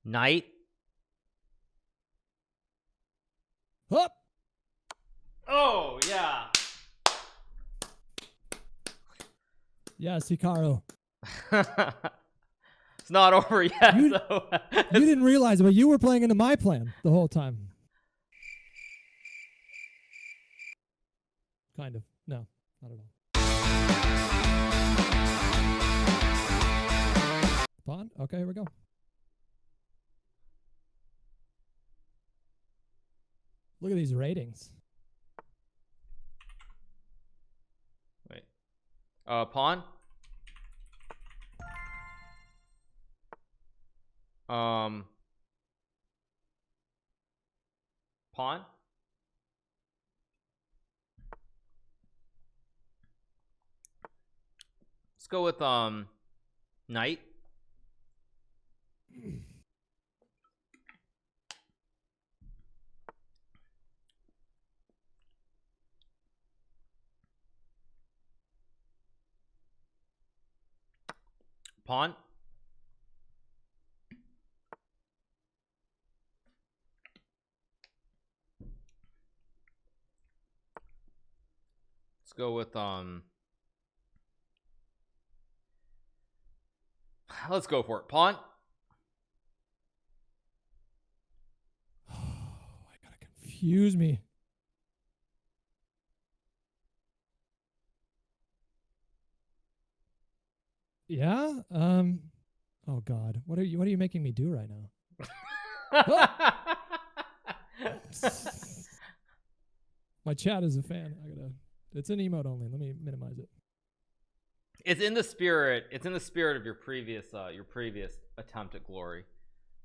Knight. Up. Oh, yeah. Yes, Hikaru. It's not over yet. You though. didn't realize it, but you were playing into my plan the whole time. Kind of. No, not at all. Pawn? Okay, here we go. Look at these ratings. Wait. Pawn. Pawn. Let's go with knight. Pawn. Let's go with let's go for it. Pawn. Oh, I gotta confuse me. Yeah. Oh God, what are you making me do right now? My chat is a fan. It's an emote only. Let me minimize it. It's in the spirit. It's in the spirit of your previous attempt at glory.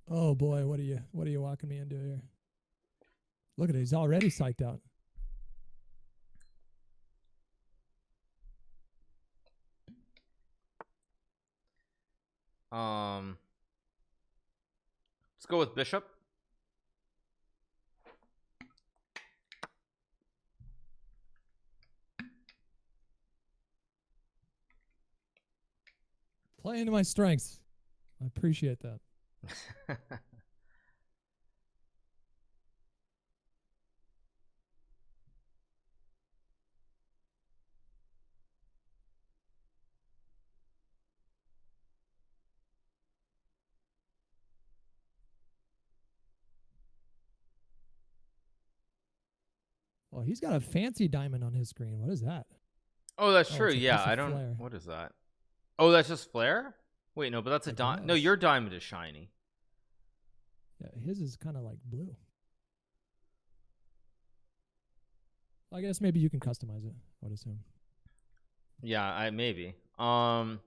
Oh boy, what are you walking me into here? Look at it. He's already psyched out. Let's go with bishop. Play into my strengths. I appreciate that. Well, he's got a fancy diamond on his screen. What is that? Oh, that's true. It's a Yeah, piece of I don't. flare. What is that? Oh, that's just flare. Wait, no, but that's a diamond. No, guess. your diamond is shiny. Yeah, his is kind of like blue. I guess maybe you can customize it, I would assume. Yeah, I maybe. Let's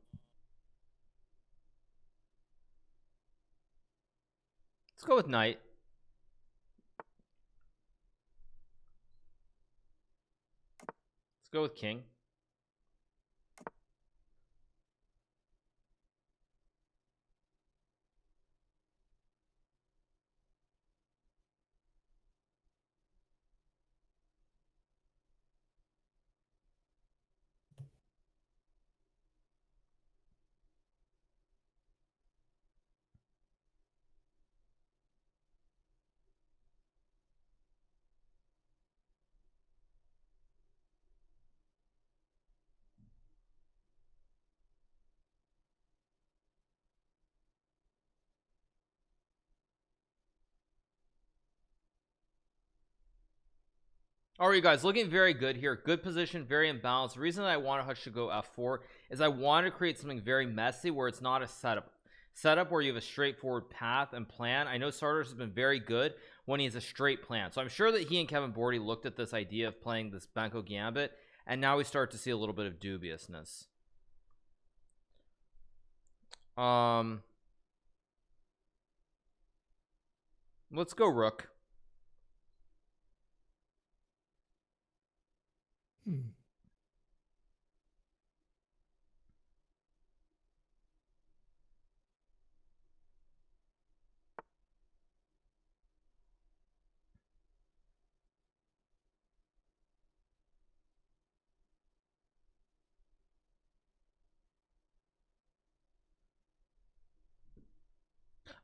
go with knight. Let's go with king. All right, you guys, looking very good here. Good position, very imbalanced. The reason that I wanted Hutch to go f4 is I want to create something very messy where it's not a setup where you have a straightforward path and plan. I know Sardoche has been very good when he has a straight plan, so I'm sure that he and Kevin Bordy looked at this idea of playing this Benko Gambit, and now we start to see a little bit of dubiousness. Let's go Rook.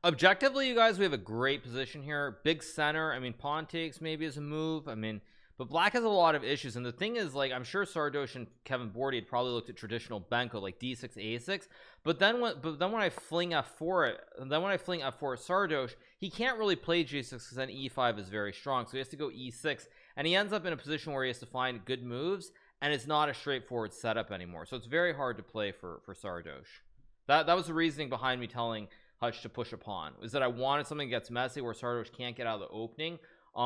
Objectively, you guys, we have a great position here. Big center. I mean, pawn takes maybe is a move. I mean, but black has a lot of issues, and the thing is, like, I'm sure Sardoche and Kevin Bordy had probably looked at traditional Benko, like d6 a6, but then when I fling f4 at Sardoche, he can't really play g6 because then e5 is very strong, so he has to go e6, and he ends up in a position where he has to find good moves, and it's not a straightforward setup anymore. So it's very hard to play for Sardoche. That was the reasoning behind me telling Hutch to push a pawn, is that I wanted something that gets messy where Sardoche can't get out of the opening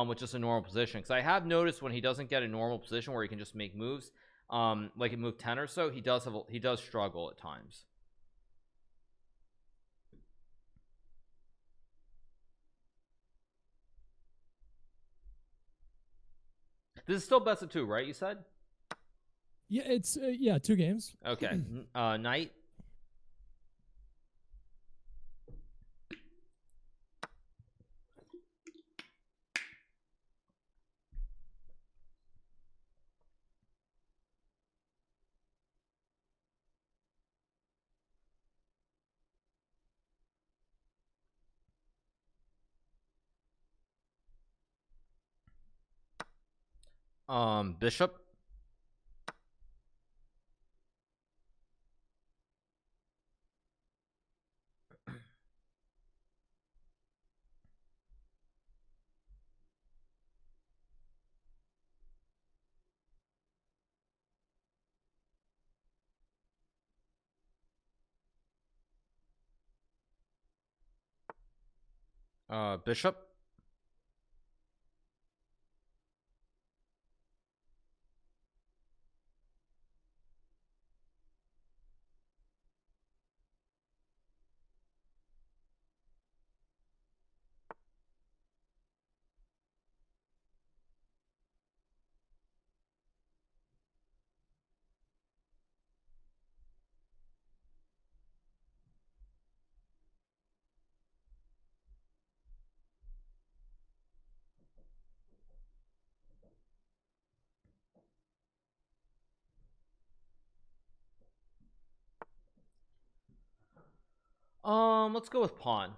with just a normal position, because I have noticed when he doesn't get a normal position where he can just make moves like at move 10 or so, he does struggle at times. This is still best of 2, right? You said? Yeah, it's yeah, 2 games. Okay. Knight. Bishop. Bishop. Let's go with pawn.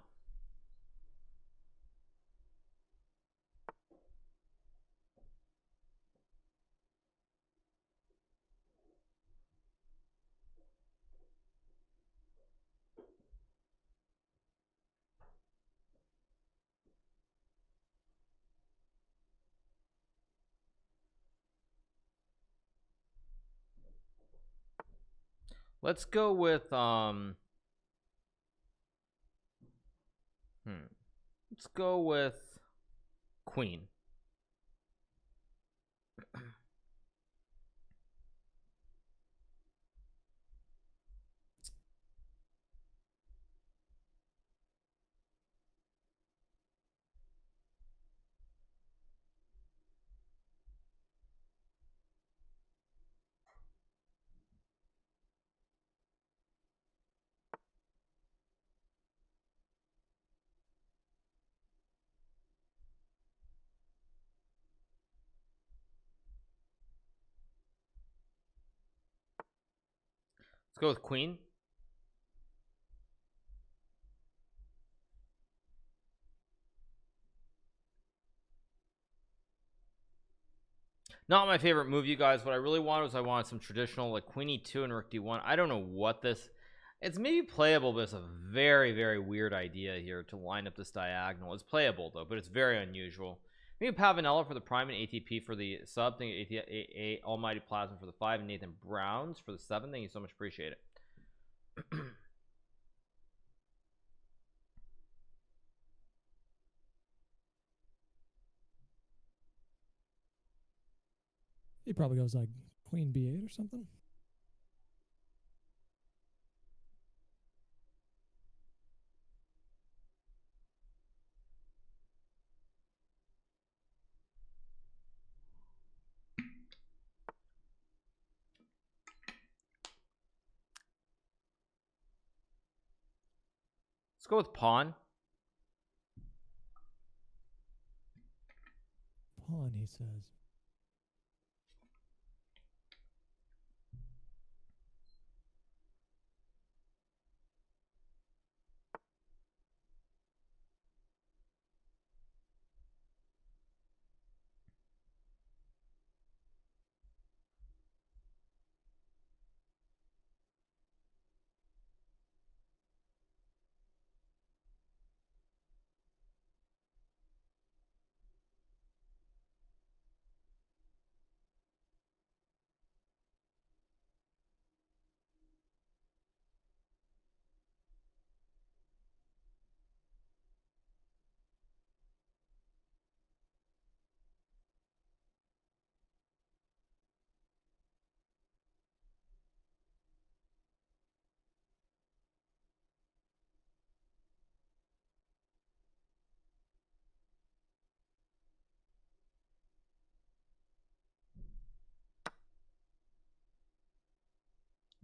Let's go with let's go with queen. Let's go with queen. Not my favorite move, you guys. What I really wanted was I wanted some traditional like queen e2 and rook d1. I don't know what this, it's maybe playable, but it's a very, very weird idea here to line up this diagonal. It's playable though, but it's very unusual. Maybe Pavanella for the prime and ATP for the sub. Thank you, Almighty Plasma for the 5, and Nathan Browns for the 7. Thank you so much, appreciate it. He probably goes like queen b8 or something. Let's go with pawn. Pawn, he says.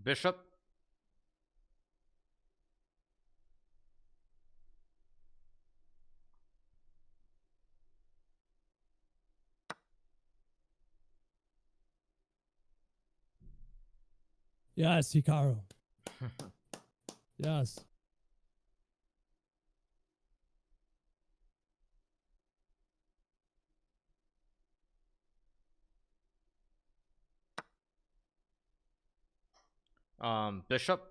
Bishop. Yes, Hikaru. Yes. Bishop.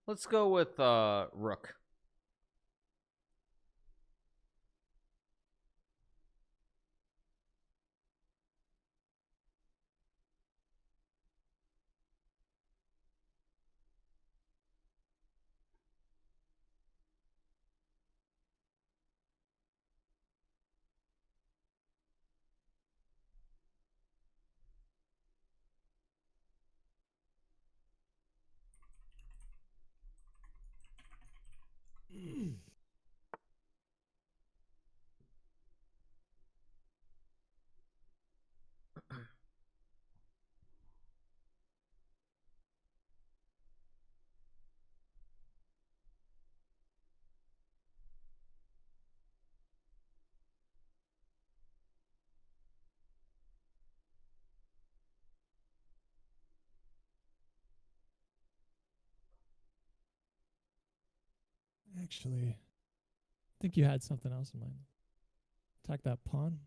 Let's go with Rook. Actually, I think you had something else in mind. Attack that pawn.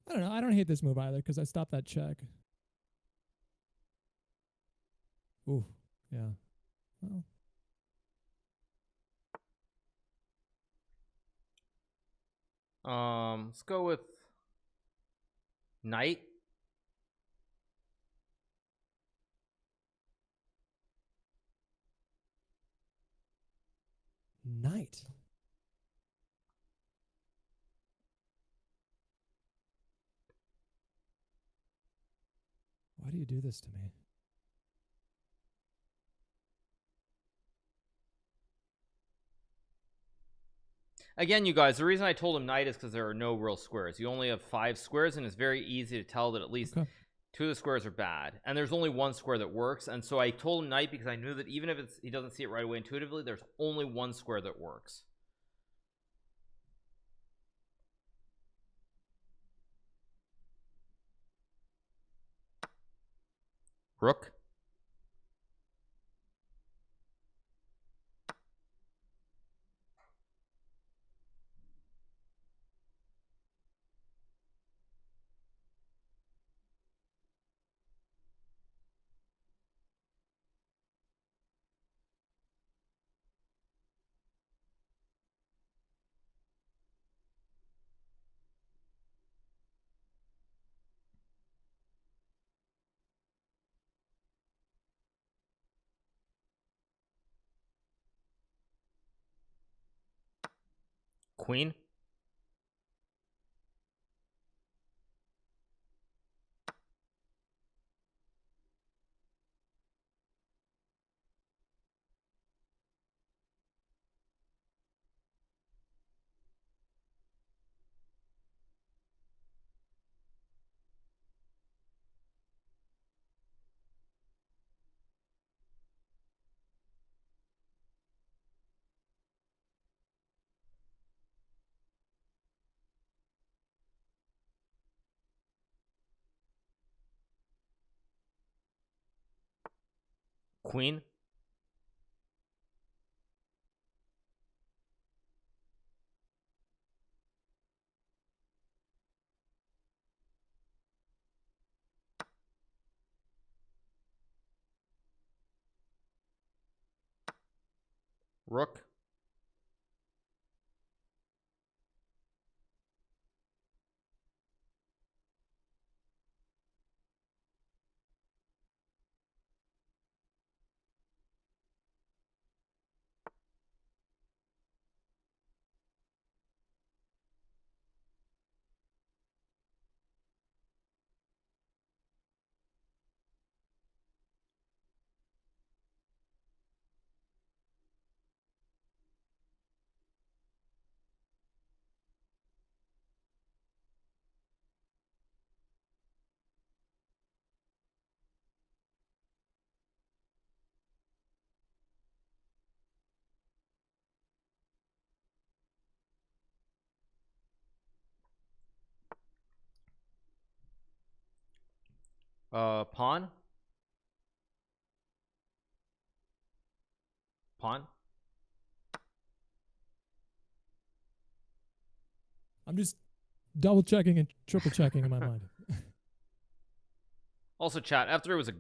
I don't know. I don't hate this move either because I stopped that check. Ooh, yeah. Well, Let's go with Knight. knight. Why do you do this to me? Again, you guys, the reason I told him Knight is because there are no real squares. You only have 5 squares, and it's very easy to tell that at least 2 of the squares are bad, and there's only 1 square that works. And so I told him Knight because I knew that even if he doesn't see it right away intuitively, there's only 1 square that works. Rook. Queen. Queen. Rook. Pawn. Pawn. I'm just double checking and triple checking in my mind. Also, chat, after it was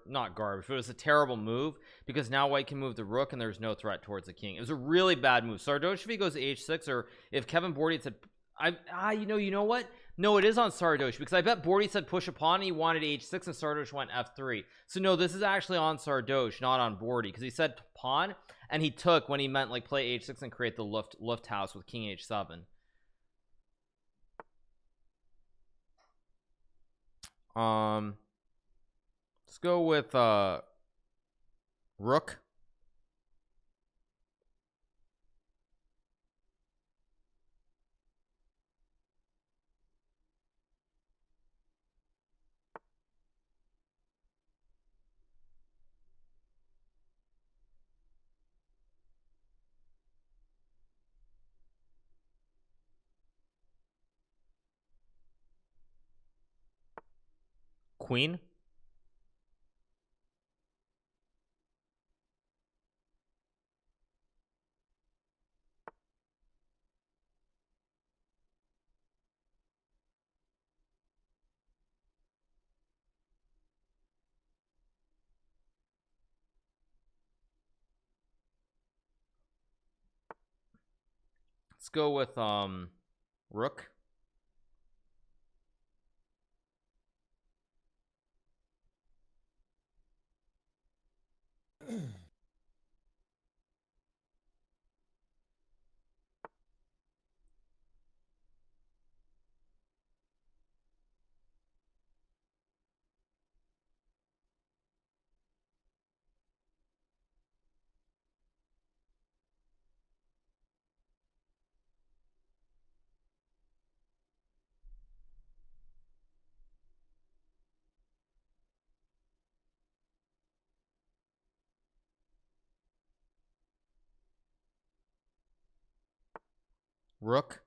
not garbage, but it was a terrible move because now white can move the rook and there's no threat towards the king. It was a really bad move. Sardoche, if he goes to h6, or if Kevin Bordy had said, you know what? No, it is on Sardoche because I bet Bordy said push a pawn and he wanted h6 and Sardoche went f3. So no, this is actually on Sardoche, not on Bordy, because he said pawn and he took when he meant like play h6 and create the lift house with king h7. Let's go with Rook. Queen. Let's go with Rook. Rook.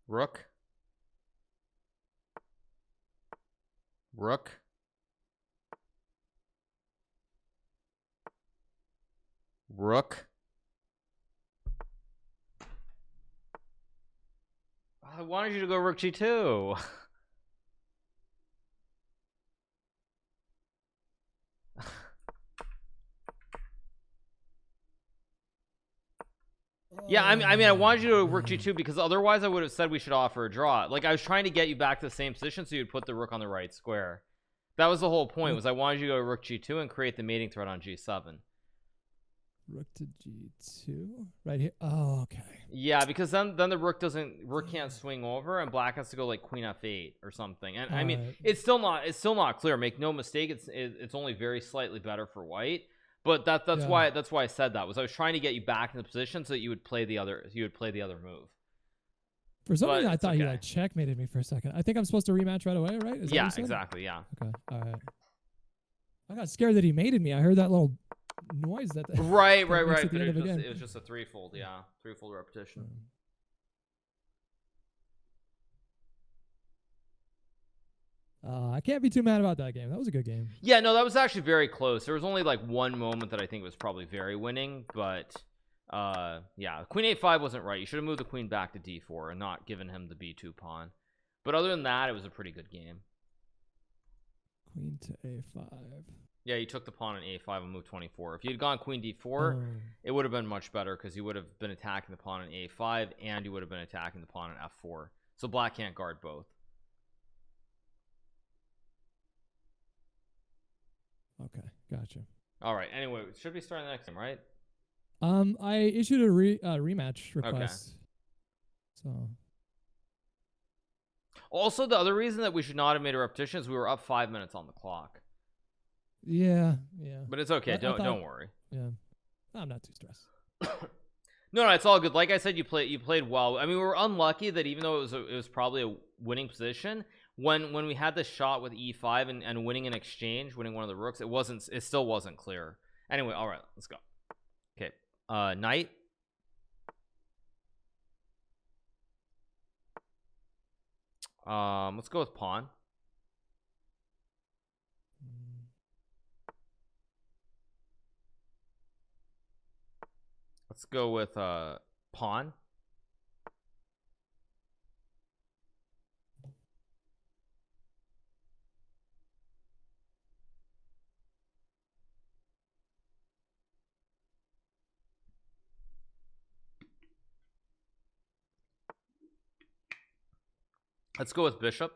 Rook. Rook. Rook. I wanted you to go Rook G2. Yeah, I mean, I wanted you to Rook G2 because otherwise I would have said we should offer a draw. Like, I was trying to get you back to the same position so you'd put the rook on the right square. That was the whole point, was I wanted you to go Rook G2 and create the mating threat on G7. Rook to G2 right here. Oh, okay. Yeah, because then the rook can't swing over and black has to go like Queen F8 or something. And I mean, it's still not clear. Make no mistake, it's only very slightly better for white. But that's why I said that, was I was trying to get you back in the position so that you would play the other move. For some reason, I thought he like checkmated me for a second. I think I'm supposed to rematch right away, right? Yeah, exactly. Yeah. Okay. All right. I got scared that he mated me. I heard that little noise that. Right. But it was just a threefold. Yeah, threefold repetition. I can't be too mad about that game. That was a good game. Yeah, no, that was actually very close. There was only like one moment that I think was probably very winning, but Yeah, queen a5 wasn't right. You should have moved the queen back to d4 and not given him the b2 pawn. But other than that, it was a pretty good game. Queen to a5. Yeah, you took the pawn on a5 and moved 24. If you had gone queen d4, it would have been much better because you would have been attacking the pawn on a5 and you would have been attacking the pawn on f4. So black can't guard both. Okay, gotcha. All right. Anyway, should be starting the next game, right? I issued a rematch request. Okay. So. Also, the other reason that we should not have made a repetition is we were up 5 minutes on the clock. Yeah. But it's okay. Don't worry. Yeah, I'm not too stressed. No, it's all good. Like I said, you played well. I mean, we were unlucky that even though it was probably a winning position, when we had this shot with e5 and winning an exchange, winning one of the rooks, it still wasn't clear. Anyway, all right, let's go. Okay, knight. Let's go with pawn. Let's go with pawn. Let's go with bishop.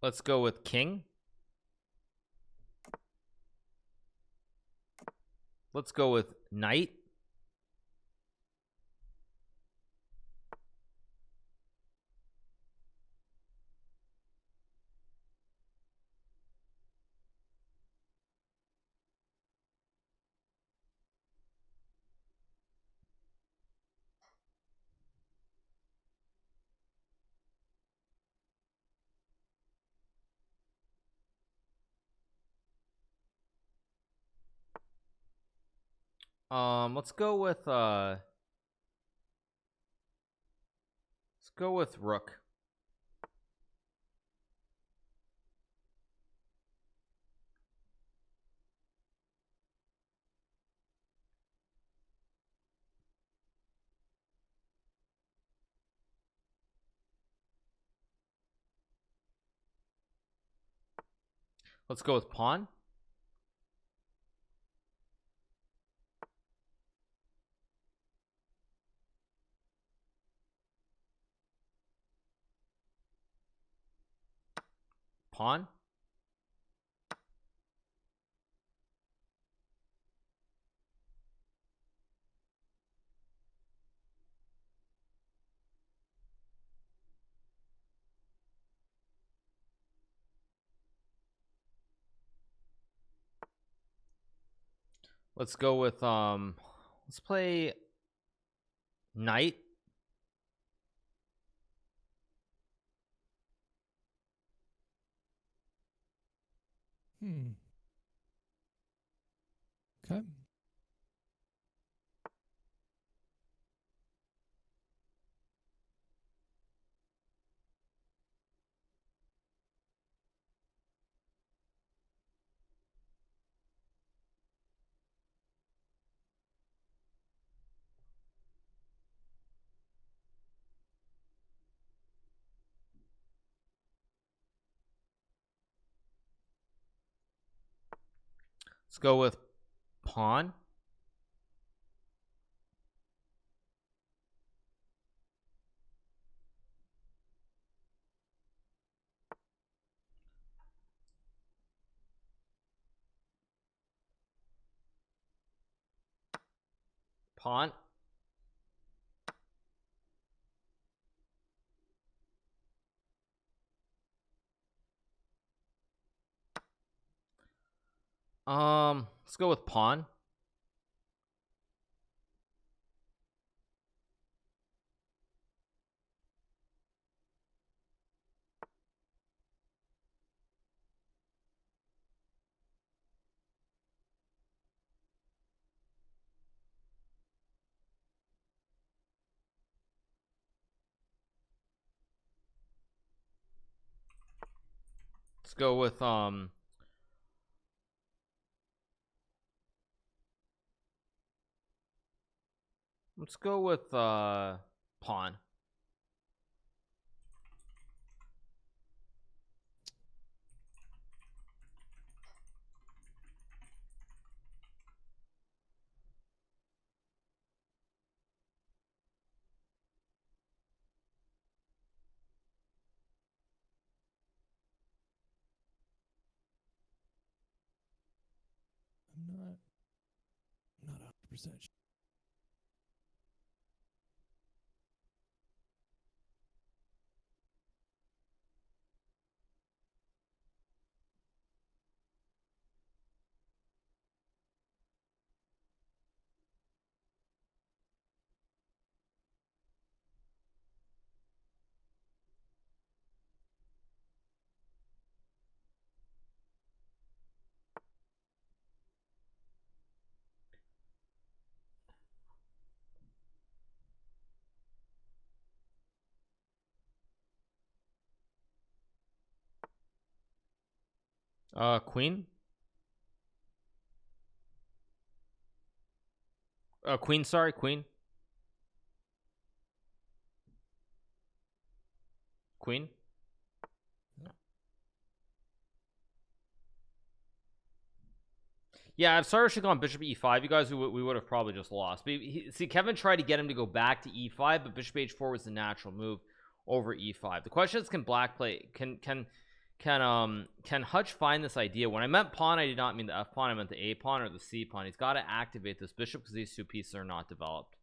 Let's go with king. Let's go with knight. Let's go with rook. Let's go with pawn. Pawn. Let's go with let's play knight. Okay. Let's go with pawn. Pawn. Let's go with pawn. Let's go with let's go with pawn. I'm not 100% sure. Queen. Queen, sorry, queen. Queen. Yeah, if Sardoche had gone bishop e5, you guys, we would have probably just lost. But see, Kevin tried to get him to go back to e5, but bishop h4 was the natural move over e5. The question is, can black play? Can Hutch find this idea? When I meant pawn, I did not mean the f pawn. I meant the a pawn or the c pawn. He's got to activate this bishop because these two pieces are not developed.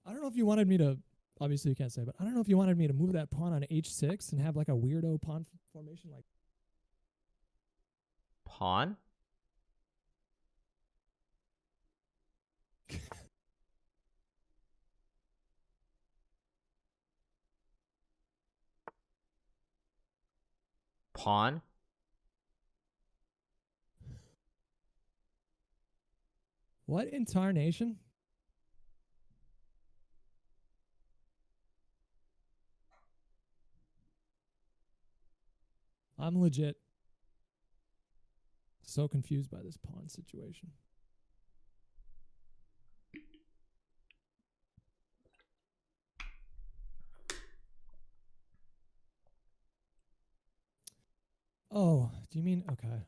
I don't know if you wanted me to. Obviously, you can't say, but I don't know if you wanted me to move that pawn on h6 and have like a weirdo pawn formation, like Pawn. Pawn. what in tarnation? I'm legit so confused by this pawn situation. Oh, do you mean okay?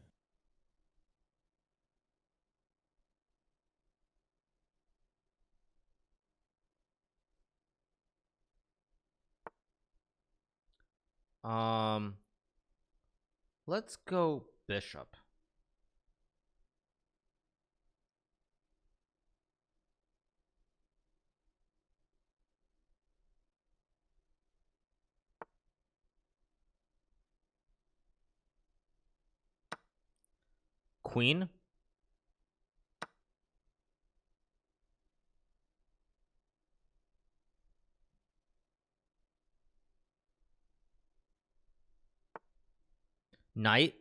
Let's go bishop. Queen. Knight.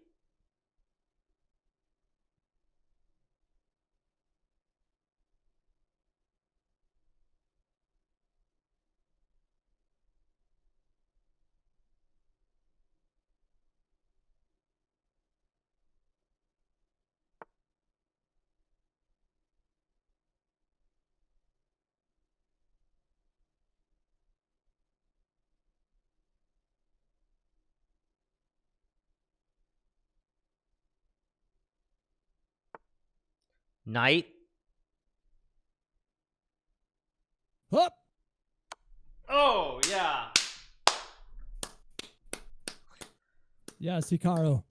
Knight. Hup. Oh yeah. Yes, Hikaru.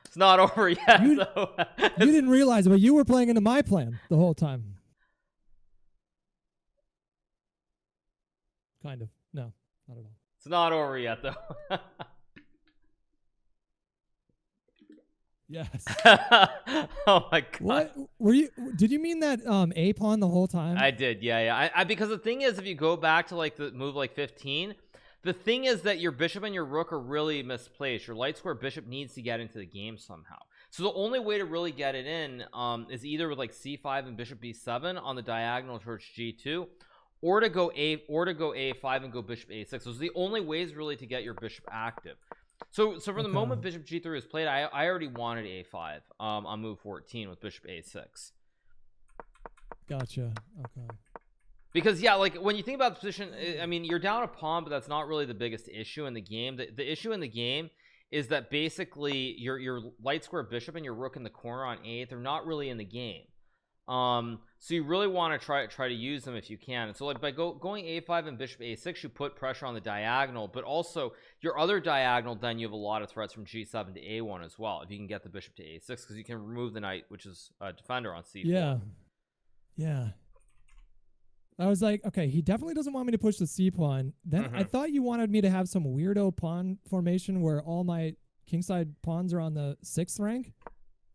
It's not over yet. You though. didn't realize it, but you were playing into my plan the whole time. Kind of. No, not at all. It's not over yet though. Yes. Oh my god. What were you? Did you mean that A pawn the whole time? I did, yeah. I because the thing is, if you go back to like the move like 15, the thing is that your bishop and your rook are really misplaced. Your light square bishop needs to get into the game somehow. So the only way to really get it in is either with like c5 and bishop b7 on the diagonal towards g2, or to go a5 and go bishop a6. Those are the only ways really to get your bishop active. So for the moment bishop g3 was played, I already wanted a5 on move 14 with bishop a6. Gotcha. Okay. Because yeah, like when you think about the position, I mean, you're down a pawn, but that's not really the biggest issue in the game. The issue in the game is that basically your light square bishop and your rook in the corner on a8, they're not really in the game. So you really want to try to use them if you can. And so like by going a5 and bishop a6, you put pressure on the diagonal, but also your other diagonal, then you have a lot of threats from g7 to a1 as well, if you can get the bishop to a6, because you can remove the knight, which is a defender on c4. Yeah. I was like, okay, he definitely doesn't want me to push the c pawn. Then I thought you wanted me to have some weirdo pawn formation where all my kingside pawns are on the 6th rank,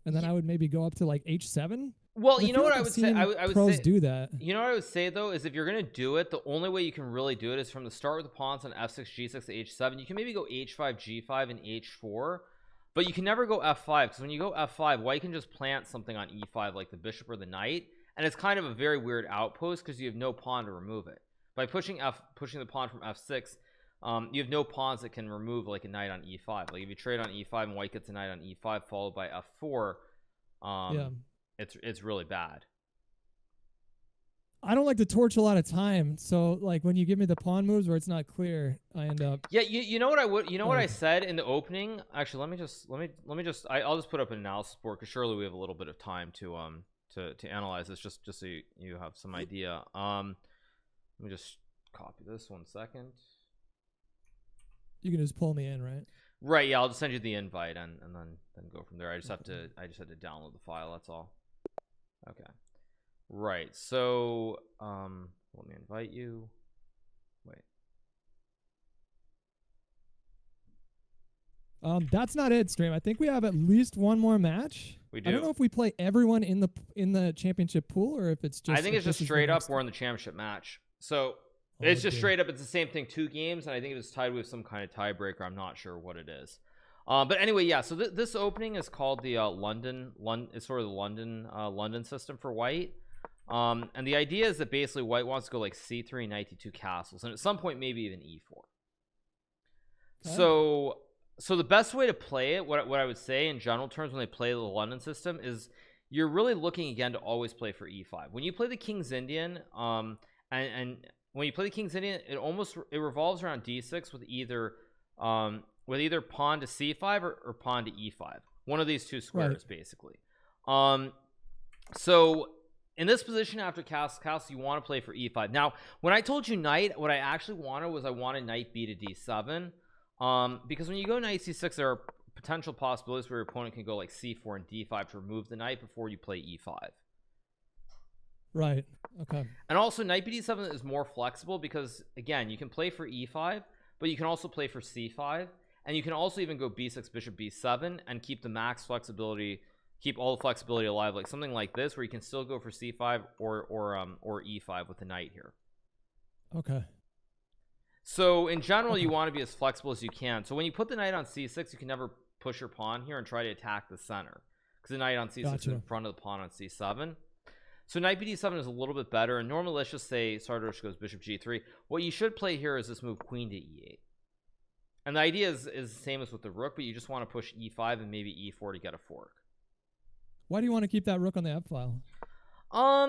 and then I would maybe go up to like h7. Well, you know what I would say? I would pros say, do that. You know what I would say though is if you're gonna do it, the only way you can really do it is from the start with the pawns on f6, g6 to h7. You can maybe go h5, g5, and h4, but you can never go f5, because when you go f5, why you can just plant something on e5 like the bishop or the knight, and it's kind of a very weird outpost because you have no pawn to remove it. By pushing the pawn from f6, you have no pawns that can remove like a knight on e5. Like if you trade on e5 and white gets a knight on e5 followed by f4, it's really bad. I don't like to torch a lot of time, so like when you give me the pawn moves where it's not clear, I end up. Yeah, you know what I would, what I said in the opening. Actually, let me just I'll just put up an analysis board because surely we have a little bit of time to analyze this, just so you have some idea. Let me just copy this 1 second. You can just pull me in, right? Right. Yeah, I'll just send you the invite and then go from there. I just had to download the file. That's all. Okay. Right. So let me invite you. Wait. That's not it, stream. I think we have at least one more match. We do. I don't know if we play everyone in the championship pool or if it's just. I think it's just straight up we're in the championship match. So it's just straight up. It's the same thing, 2 games, and I think it was tied with some kind of tiebreaker. I'm not sure what it is. But anyway, yeah. So this opening is called the London. It's sort of the London system for white. And the idea is that basically white wants to go like c3, knight d2 castles, and at some point maybe even e4. Okay. So the best way to play it, what I would say in general terms when they play the London system, is you're really looking again to always play for e5. When you play the King's Indian, and when you play the King's Indian, it revolves around d6 with either pawn to c5 or pawn to e5. One of these two squares, basically. So in this position after castle, you want to play for e5. Now, when I told you knight, what I actually wanted was I wanted knight b to d7. Because when you go knight c6, there are potential possibilities where your opponent can go like c4 and d5 to remove the knight before you play e5. Right. Okay. And also knight b d7 is more flexible because again, you can play for e5, but you can also play for c5, and you can also even go b6 bishop b7 and keep the max flexibility, keep all the flexibility alive, like something like this where you can still go for c5 or e5 with the knight here. Okay. So in general, you want to be as flexible as you can. So when you put the knight on c6, you can never push your pawn here and try to attack the center, because the knight on c6 is in front of the pawn on c7. So knight b d7 is a little bit better, and normally let's just say Sardoche goes bishop g3. What you should play here is this move queen to e8, and the idea is the same as with the rook, but you just want to push e5 and maybe e4 to get a fork. Why do you want to keep that rook on the f file?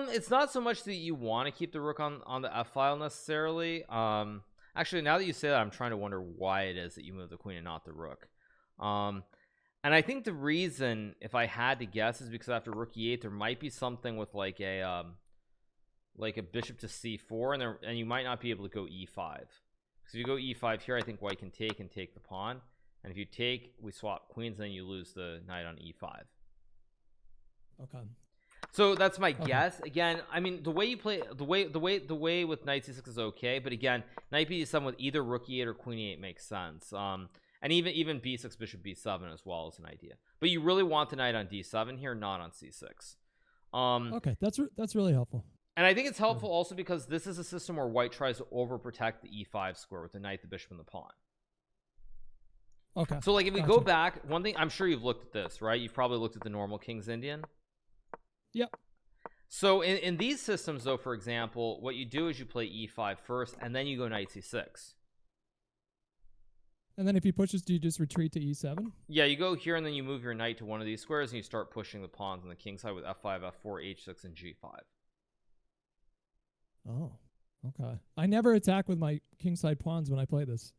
It's not so much that you want to keep the rook on the f file necessarily. Actually, now that you say that, I'm trying to wonder why it is that you move the queen and not the rook. And I think the reason, if I had to guess, is because after rook e8 there might be something with like a like a bishop to c4, and you might not be able to go e5. So if you go e5 here, I think white can take the pawn, and if you take, we swap queens, then you lose the knight on e5. Okay. So that's my guess. Again, I mean, the way you play, the way with knight c6 is okay, but again, knight b7 with either rook e8 or queen e8 makes sense. And even b6 bishop b7 as well is an idea. But you really want the knight on d7 here, not on c6. Okay, that's really helpful. And I think it's helpful also because this is a system where white tries to overprotect the e5 square with the knight, the bishop, and the pawn. Okay. So like if we go back, one thing, I'm sure you've looked at this, right? You've probably looked at the normal King's Indian. Yep. So in these systems though, for example, what you do is you play e5 first and then you go knight c6. And then if he pushes, do you just retreat to e7? Yeah, you go here and then you move your knight to one of these squares and you start pushing the pawns on the king side with f5, f4, h6, and g5. Oh, okay. I never attack with my kingside pawns when I play this.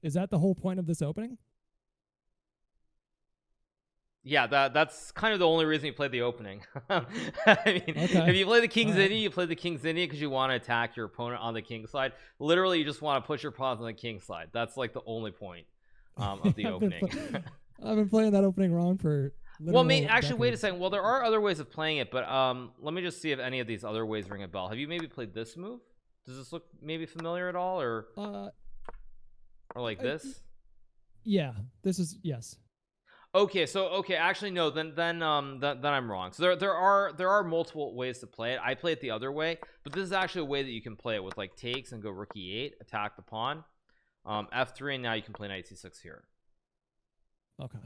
Is that the whole point of this opening? Yeah, that's kind of the only reason you play the opening. I mean, okay. If you play the King's Indian, you play the King's Indian because you want to attack your opponent on the king side. Literally, you just want to push your pawns on the king side. That's like the only point of the opening. I've been playing that opening wrong for well, actually, wait a second. Well, there are other ways of playing it, but let me just see if any of these other ways ring a bell. Have you maybe played this move? Does this look maybe familiar at all, or like this? Yeah, this is yes. Okay, so actually no, then I'm wrong. So there are multiple ways to play it. I play it the other way, but this is actually a way that you can play it with like takes and go rook e8, attack the pawn, f3, and now you can play knight c6 here. Okay.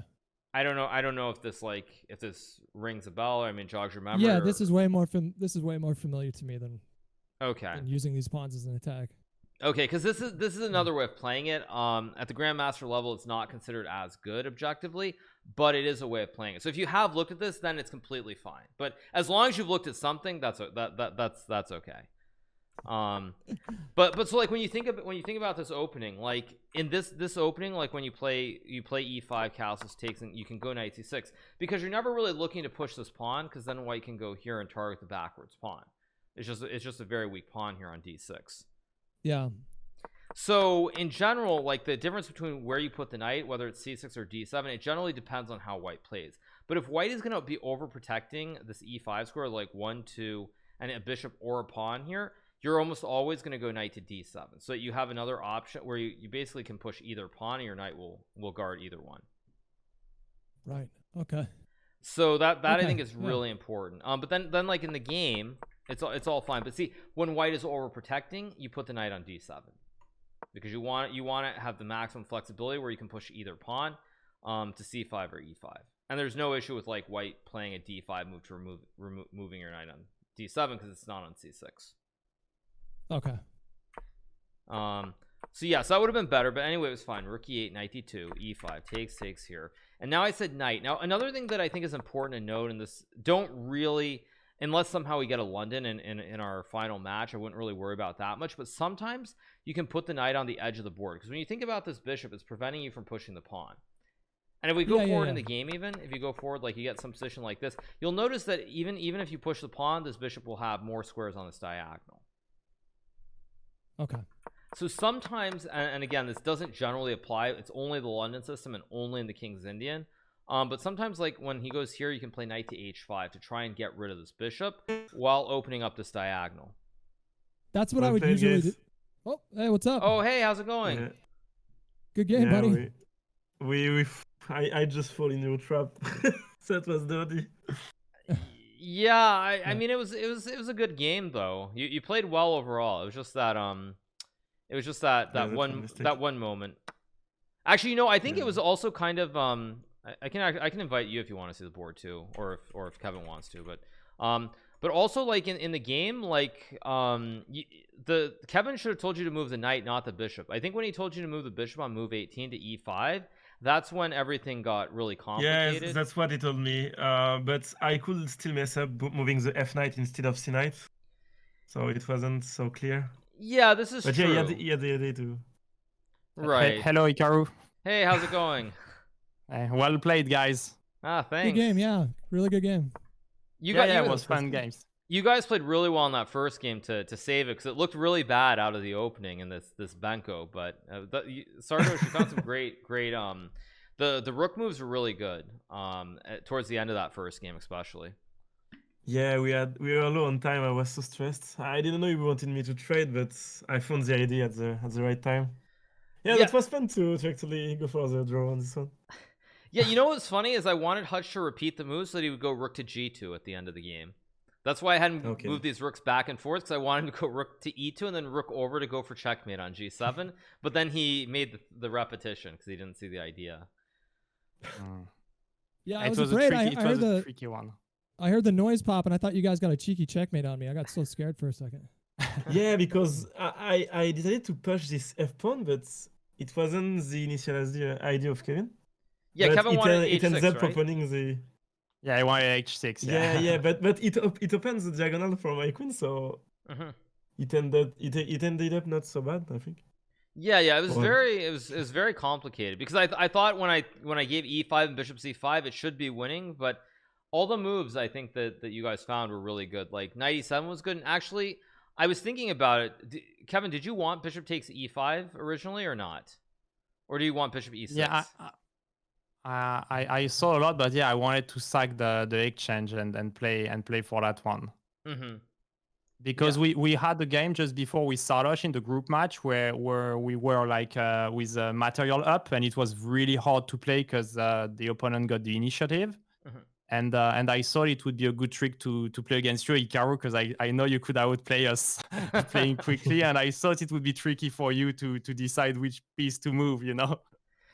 I don't know if this rings a bell, or I mean jogs your memory. Yeah, this is way more familiar to me than than using these pawns as an attack. Okay, because this is another way of playing it. At the grandmaster level, it's not considered as good objectively, but it is a way of playing it. So if you have looked at this, then it's completely fine. But as long as you've looked at something, that's okay. But so like when you think about this opening, like in this opening, like when you play e5, castles takes, and you can go knight c6 because you're never really looking to push this pawn, because then white can go here and target the backwards pawn. It's just a very weak pawn here on d6. Yeah. So in general, like the difference between where you put the knight, whether it's c6 or d7, it generally depends on how white plays. But if white is going to be overprotecting this e5 square, like 1, 2, and a bishop or a pawn here, you're almost always going to go knight to d7, so that you have another option where you basically can push either pawn and your knight will guard either one. Right. Okay. So that I think is really important. But then like in the game, it's all fine. But see, when white is overprotecting, you put the knight on d7 because you want to have the maximum flexibility where you can push either pawn to c5 or e5. And there's no issue with like white playing a d5 move to moving your knight on d7 because it's not on c6. Okay. So yeah, so that would have been better, but anyway, it was fine. Rook e8, knight d2, e5, takes here. And now I said knight. Now another thing that I think is important to note in this, don't really, unless somehow we get a London in our final match, I wouldn't really worry about that much. But sometimes you can put the knight on the edge of the board, because when you think about this bishop, it's preventing you from pushing the pawn. And if we go forward in the game, even if you go forward, like you get some position like this, you'll notice that even if you push the pawn, this bishop will have more squares on this diagonal. Okay. So sometimes, and again, this doesn't generally apply, it's only the London system and only in the King's Indian, but sometimes like when he goes here, you can play knight to h5 to try and get rid of this bishop while opening up this diagonal. That's what I would usually do. Oh, hey, what's up? Oh, hey, how's it going? Yeah. Good game, buddy. I just fall in your trap. That was dirty. Yeah, I mean it was a good game though. You played well overall. It was just that one moment. Actually, you know, I think it was also kind of I can invite you if you want to see the board too, or if Kevin wants to, but also like in the game, like the Kevin should have told you to move the knight, not the bishop. I think when he told you to move the bishop on move 18 to e5, that's when everything got really complicated. Yes, that's what he told me. But I could still mess up moving the f knight instead of c knight, so it wasn't so clear. Yeah, this is true. Yeah, he had the idea too. Right. Hello, Hikaru. Hey, how's it going? Well played, guys. Ah, thanks. Good game, yeah. Really good game. It was fun games. You guys played really well in that first game to save it, because it looked really bad out of the opening in this Benko. But Sardoche, you found some great the Rook moves were really good towards the end of that first game, especially. Yeah, we were low on time. I was so stressed. I didn't know you wanted me to trade, but I found the idea at the right time. Yeah, that was fun to actually go for the draw on this one. Yeah, you know what's funny is I wanted Hutch to repeat the move so that he would go Rook to G2 at the end of the game. That's why I hadn't moved these Rooks back and forth, because I wanted him to go Rook to E2 and then Rook over to go for checkmate on G7. But then he made the repetition because he didn't see the idea. Yeah, I was afraid. It was a tricky one. I heard the noise pop and I thought you guys got a cheeky checkmate on me. I got so scared for a second. Yeah, because I decided to push this F pawn, but it wasn't the initial idea of Kevin. Yeah, but Kevin wanted H6, it ends up right? opening the. Yeah, I wanted H6. Yeah, but it opens the diagonal for my queen, so it ended up not so bad, I think. Yeah, it was very complicated, because I thought when I gave E5 and Bishop C5 it should be winning, but all the moves I think that you guys found were really good. Like Knight E7 was good, and actually I was thinking about it. Kevin, did you want Bishop takes E5 originally or not, or do you want Bishop E6? Yeah, I saw a lot, but yeah, I wanted to sack the exchange and play for that one. Because we had the game just before with Sardoche in the group match where we were like with material up, and it was really hard to play because the opponent got the initiative. And I thought it would be a good trick to play against you, Hikaru, because I know you could outplay us playing quickly, and I thought it would be tricky for you to decide which piece to move, you know?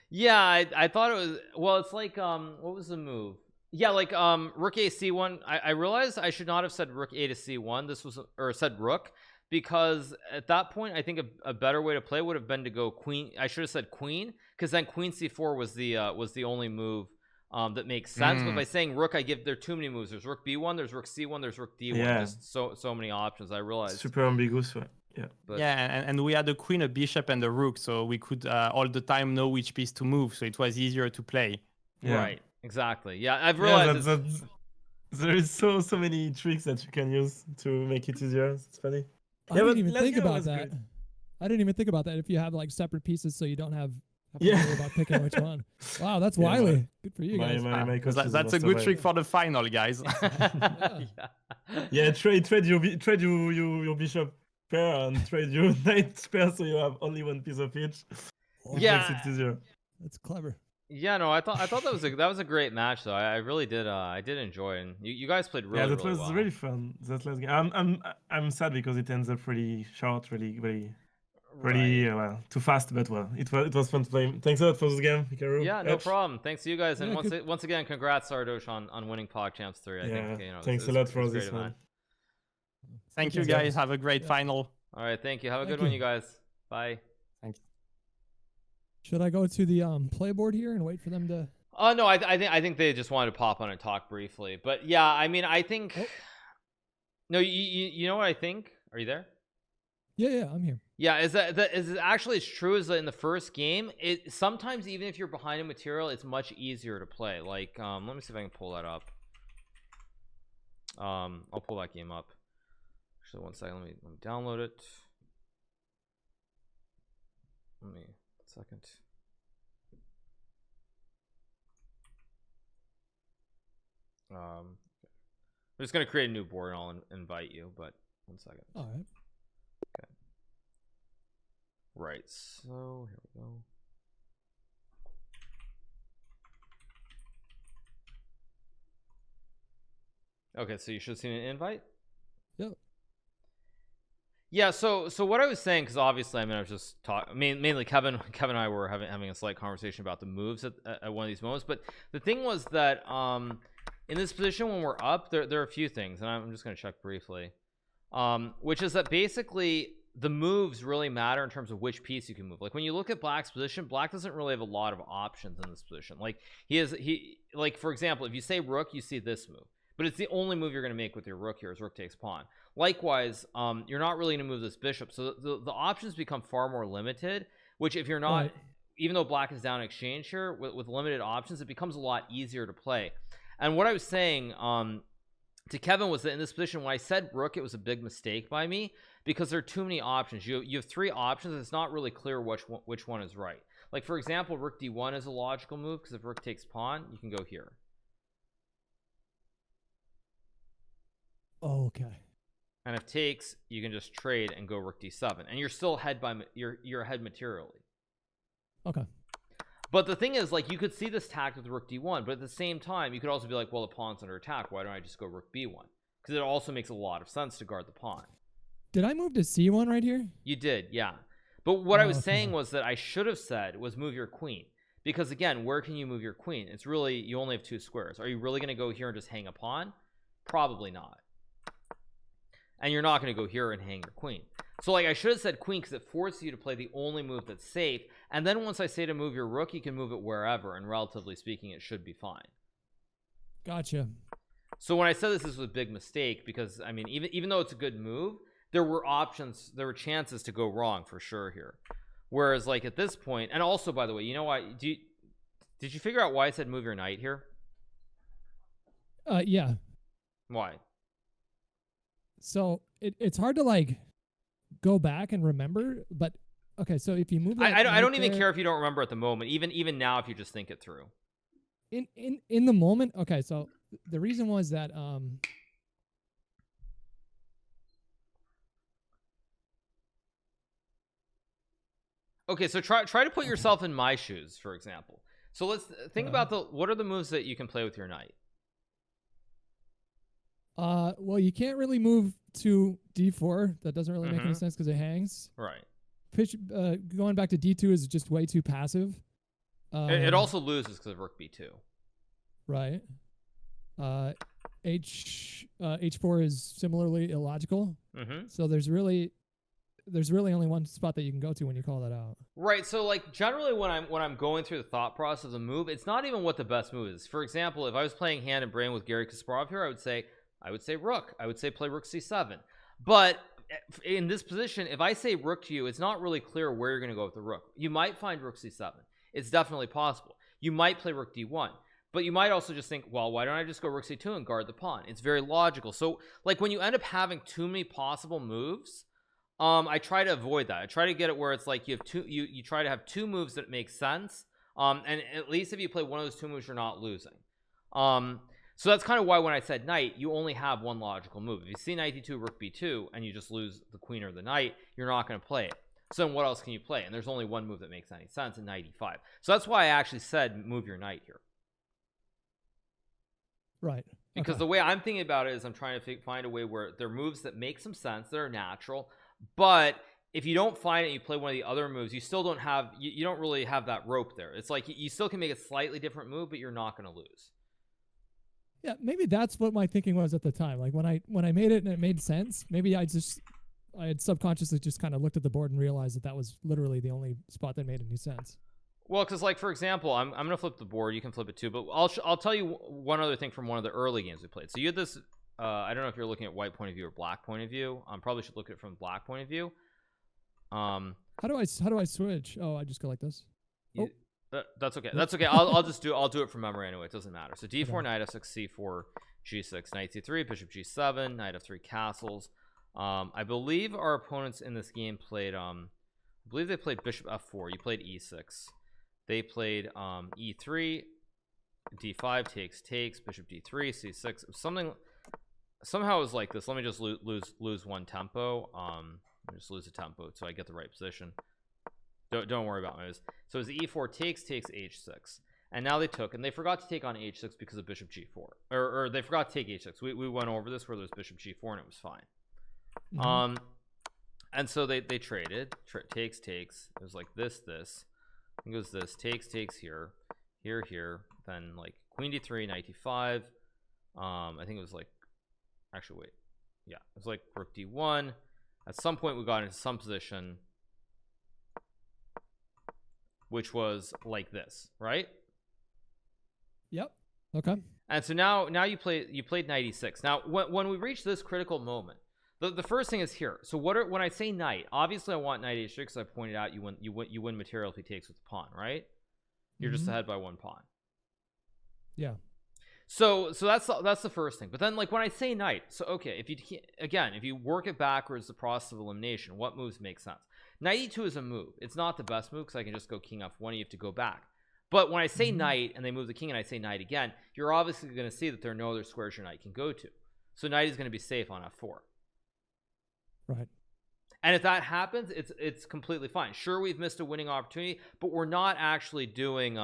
Yeah, I thought it was, well, it's like what was the move? Yeah, like Rook A C1. I realized I should not have said Rook A to C1. This was, or said Rook, because at that point I think a better way to play would have been to go Queen. I should have said Queen, because then Queen C4 was the only move that makes sense. But by saying Rook, there are too many moves. There's Rook B1, there's Rook C1, there's Rook D1. Yeah. There's so many options. I realized. Super ambiguous, right? Yeah. But, yeah, and we had a queen, a bishop, and a rook, so we could all the time know which piece to move, so it was easier to play. Yeah. Right, exactly. Yeah, I've realized there is so many tricks that you can use to make it easier. It's funny. I didn't even think about that. I didn't even think about that. If you have like separate pieces, so you don't have to worry about picking which one. Wow, that's wily. Good for you guys. That's a good trick for the final, guys. Yeah, trade your bishop pair and trade your knight pair, so you have only one piece of each. Yeah, makes it easier. That's clever. Yeah, no, I thought that was a great match though. I really did I did enjoy it. And you guys played really that was well. really fun. That last game. I'm sad because it ends up really short, really well, too fast, but well, it was fun to play. Thanks a lot for this game, Hikaru. Yeah, no problem. Thanks to you guys, and Yeah, once again, congrats Sardoche on winning PogChamps 3. I think, you know, thanks a lot for this one. Thank you guys. Have a great final. All right, thank you. Have a good one, you guys. Bye. Thanks. Should I go to the playboard here and wait for them to? Oh no, I think they just wanted to pop on and talk briefly. But yeah, I mean, I think. No, you know what I think? Are you there? Yeah, I'm here. Yeah, is it actually as true as in the first game? It sometimes, even if you're behind in material, it's much easier to play. Like, let me see if I can pull that up. I'll pull that game up. Actually, one second. Let me download it. Let me 1 second. I'm just gonna create a new board and I'll invite you, but 1 second. All right. Okay. Right, so here we go. Okay, so you should have seen an invite. Yep. Yeah, so what I was saying, because obviously, I mean, I was just talking, mainly Kevin and I were having a slight conversation about the moves at one of these moments. But the thing was that in this position when we're up, there are a few things, and I'm just going to check briefly, which is that basically the moves really matter in terms of which piece you can move. Like when you look at Black's position, Black doesn't really have a lot of options in this position. Like like for example, if you say Rook, you see this move, but it's the only move you're going to make with your Rook here is Rook takes pawn. Likewise, you're not really going to move this bishop, so the options become far more limited, which if you're not, even though Black is down in exchange here with limited options, it becomes a lot easier to play. And what I was saying to Kevin was that in this position, when I said rook, it was a big mistake by me because there are too many options. You have 3 options. It's not really clear which one is right. Like, for example, rook d1 is a logical move because if rook takes pawn, you can go here. Okay. And if takes, you can just trade and go rook d7, and you're still ahead by you're ahead materially. Okay. But the thing is, like, you could see this tact with rook d1, but at the same time, you could also be like, well, the pawn's under attack. Why don't I just go rook b1? Because it also makes a lot of sense to guard the pawn. Did I move to c1 right here? You did, yeah. But what I was saying was that I should have said was move your queen. Because again, where can you move your queen? It's really, you only have 2 squares. Are you really going to go here and just hang a pawn? Probably not. And you're not going to go here and hang your queen. So like I should have said queen because it forces you to play the only move that's safe. And then once I say to move your rook, you can move it wherever, and relatively speaking, it should be fine. Gotcha. So when I said this was a big mistake, because I mean, even though it's a good move, there were options, there were chances to go wrong for sure here. Whereas like at this point, and also by the way, you know what? Did you figure out why I said move your knight here? Yeah. Why? So it's hard to like go back and remember, but okay. So if you move, that I don't even there, care if you don't remember at the moment. Even now, if you just think it through. In the moment, okay. So the reason was that Okay, so try to put yourself in my shoes, for example. So let's think about what are the moves that you can play with your knight. well, you can't really move to d4. That doesn't really make any sense because it hangs. Right. Going back to d2 is just way too passive. It also loses because of rook b2. Right. H4 is similarly illogical. So there's really only one spot that you can go to when you call that out. Right. So like generally when I'm going through the thought process of the move, it's not even what the best move is. For example, if I was playing hand and brain with Gary Kasparov here, I would say rook. I would say play rook c7. But in this position, if I say rook to you, it's not really clear where you're going to go with the rook. You might find rook c7. It's definitely possible. You might play rook d1. But you might also just think, well, why don't I just go rook c2 and guard the pawn? It's very logical. So like when you end up having too many possible moves, I try to avoid that. I try to get it where it's like you try to have 2 moves that make sense. And at least if you play one of those 2 moves, you're not losing. So that's kind of why when I said knight, you only have one logical move. If you see knight d2, rook b2, and you just lose the queen or the knight, you're not going to play it. So then what else can you play? And there's only one move that makes any sense, in knight e5. So that's why I actually said move your knight here. Right. Because the way I'm thinking about it is I'm trying to find a way where there are moves that make some sense, that are natural, but if you don't find it and you play one of the other moves, you still don't have, you don't really have that rope there. It's like you still can make a slightly different move, but you're not going to lose. Yeah, maybe that's what my thinking was at the time. Like when I made it and it made sense, maybe I had subconsciously just kind of looked at the board and realized that was literally the only spot that made any sense. Well, because like for example, I'm gonna flip the board. You can flip it too, but I'll tell you one other thing from one of the early games we played. So you had this. I don't know if you're looking at white point of view or black point of view. Probably should look at it from black point of view. How do I switch? Oh, I just go like this. That's okay. That's okay. I'll do it from memory anyway. It doesn't matter. So d4, okay. Knight f6, c4, g6, knight c3, bishop g7, knight f3, castles. I believe our opponents in this game played. I believe they played bishop f4. You played e6. They played e3, d5, takes, bishop d3, c6. Somehow it was like this. Let me just lose one tempo. Just lose a tempo so I get the right position. Don't worry about my moves. So it was e4 takes h6, and now they took, and they forgot to take on h6 because of bishop g4, or they forgot to take h6. We went over this where there's bishop g4 and it was fine. And so they traded takes. It was like this. It goes this takes here, then like queen d3, knight d5. I think it was like, actually wait, yeah, it was like rook d1. At some point we got into some position which was like this, right? Yep. Okay. And so now you played knight e6. Now when we reach this critical moment, the first thing is here. So when I say knight, obviously I want knight h6 because I pointed out you win material if he takes with the pawn, right? You're just ahead by one pawn. Yeah. So that's the first thing. But then like when I say knight, so okay, if you work it backwards, the process of elimination, what moves make sense? Knight e2 is a move. It's not the best move because I can just go king f1 and you have to go back. But when I say knight and they move the king and I say knight again, you're obviously going to see that there are no other squares your knight can go to. So knight is going to be safe on f4. Right. And if that happens, it's completely fine. Sure, we've missed a winning opportunity, but we're not actually doing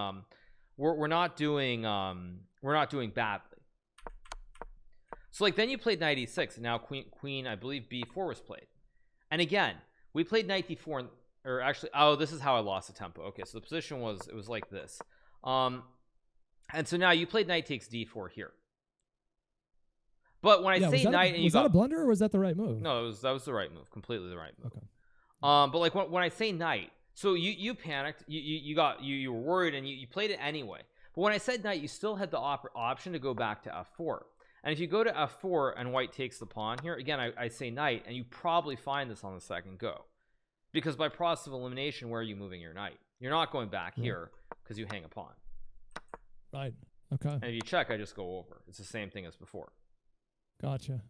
we're not doing badly. So like then you played knight e6 and now queen I believe b4 was played. And again, we played knight d4 or actually, oh, this is how I lost the tempo. Okay, so the position was like this. And so now you played knight takes d4 here. But when I say knight, was that a blunder or was that the right move? No, that was the right move, completely the right move. Okay. But like when I say knight, so you panicked, you were worried and you played it anyway. But when I said knight, you still had the option to go back to f4. And if you go to f4 and white takes the pawn here, again, I say knight, and you probably find this on the second go. Because by process of elimination, where are you moving your knight? You're not going back here because you hang a pawn. Right. Okay. And if you check, I just go over. It's the same thing as before. Gotcha.